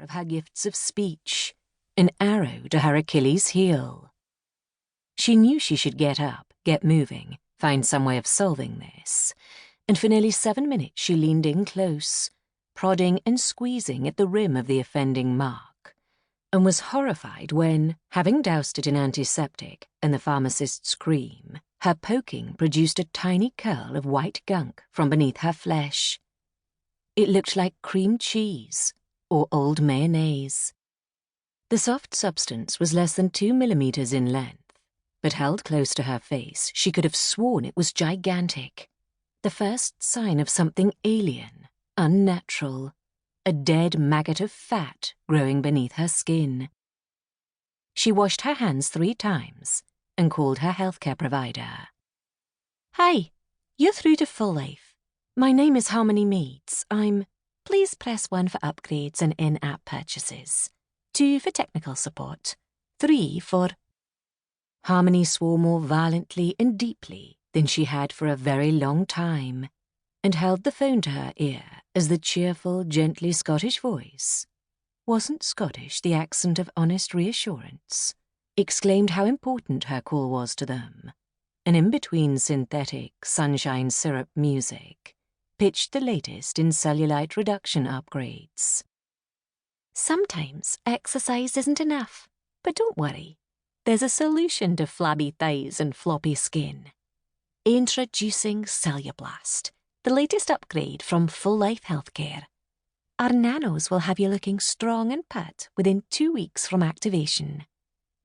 of her gifts of speech, an arrow to her Achilles' heel. She knew she should get up, get moving, find some way of solving this, and for nearly 7 minutes she leaned in close, prodding and squeezing at the rim of the offending mark, and was horrified when, having doused it in antiseptic and the pharmacist's cream, her poking produced a tiny curl of white gunk from beneath her flesh. It looked like cream cheese or old mayonnaise. The soft substance was less than 2 millimeters in length, but held close to her face, she could have sworn it was gigantic. The first sign of something alien, unnatural, a dead maggot of fat growing beneath her skin. She washed her hands 3 times and called her healthcare provider. "Hi, you're through to Full Life. My name is Harmony Meads. Please press 1 for upgrades and in-app purchases, 2 for technical support, 3 for..." Harmony swore more violently and deeply than she had for a very long time, and held the phone to her ear as the cheerful, gently Scottish voice — wasn't Scottish the accent of honest reassurance — exclaimed how important her call was to them, and in between synthetic sunshine syrup music, pitched the latest in cellulite reduction upgrades. "Sometimes exercise isn't enough, but don't worry. There's a solution to flabby thighs and floppy skin. Introducing Cellublast, the latest upgrade from Full Life Healthcare. Our nanos will have you looking strong and pert within 2 weeks from activation.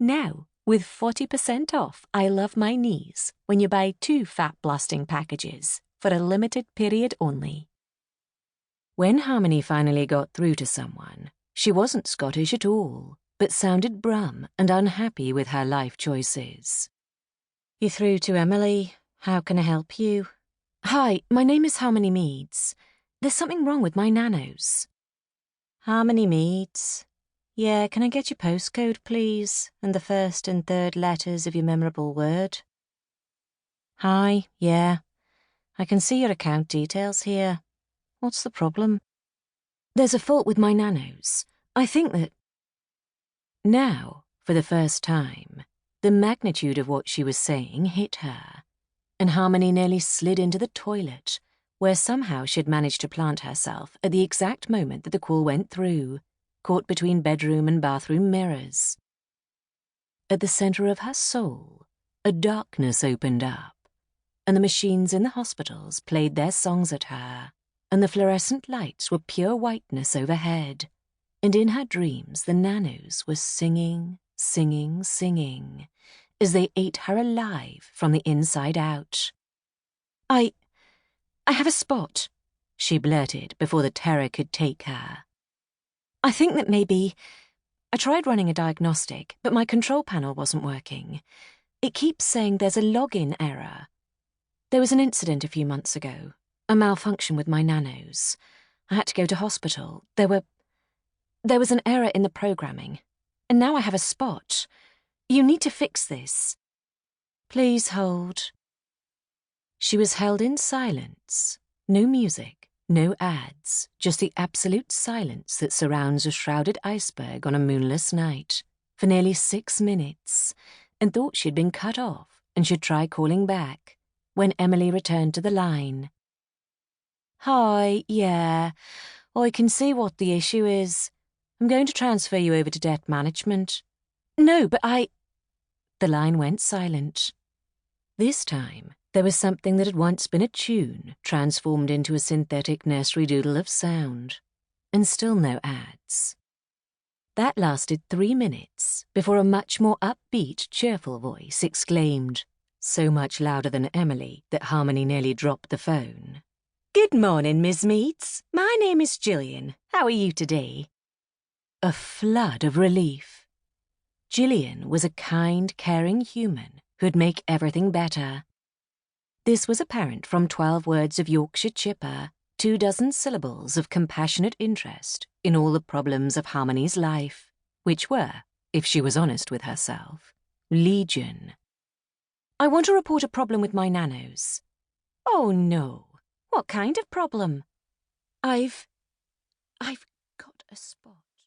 Now, with 40% off I Love My Knees when you buy 2 fat-blasting packages for a limited period only." When Harmony finally got through to someone, she wasn't Scottish at all, but sounded brum and unhappy with her life choices. "You're through to Emily. How can I help you?" "Hi, my name is Harmony Meads. There's something wrong with my nanos." "Harmony Meads. Yeah, can I get your postcode, please, and the first and third letters of your memorable word?" "Hi, yeah. I can see your account details here. What's the problem?" "There's a fault with my nanos. I think that..." Now, for the first time, the magnitude of what she was saying hit her, and Harmony nearly slid into the toilet, where somehow she'd managed to plant herself at the exact moment that the call went through, caught between bedroom and bathroom mirrors. At the center of her soul, a darkness opened up, and the machines in the hospitals played their songs at her, and the fluorescent lights were pure whiteness overhead, and in her dreams the nanos were singing, singing, singing, as they ate her alive from the inside out. I have a spot," she blurted before the terror could take her. "I think that maybe... I tried running a diagnostic, but my control panel wasn't working. It keeps saying there's a login error. There was an incident a few months ago, a malfunction with my nanos. I had to go to hospital. There was an error in the programming, and now I have a spot. You need to fix this. Please hold." She was held in silence. No music, no ads, just the absolute silence that surrounds a shrouded iceberg on a moonless night, for nearly 6 minutes, and thought she'd been cut off and should try calling back, when Emily returned to the line. "Hi, yeah. I can see what the issue is. I'm going to transfer you over to debt management." "No, but The line went silent. This time, there was something that had once been a tune transformed into a synthetic nursery doodle of sound, and still no ads. That lasted 3 minutes before a much more upbeat, cheerful voice exclaimed, so much louder than Emily that Harmony nearly dropped the phone, "Good morning, Miss Meads. My name is Gillian. How are you today?" A flood of relief. Gillian was a kind, caring human who'd make everything better. This was apparent from 12 words of Yorkshire chipper, 24 syllables of compassionate interest in all the problems of Harmony's life, which were, if she was honest with herself, legion. "I want to report a problem with my nanos." "Oh, no. What kind of problem?" I've got a spot."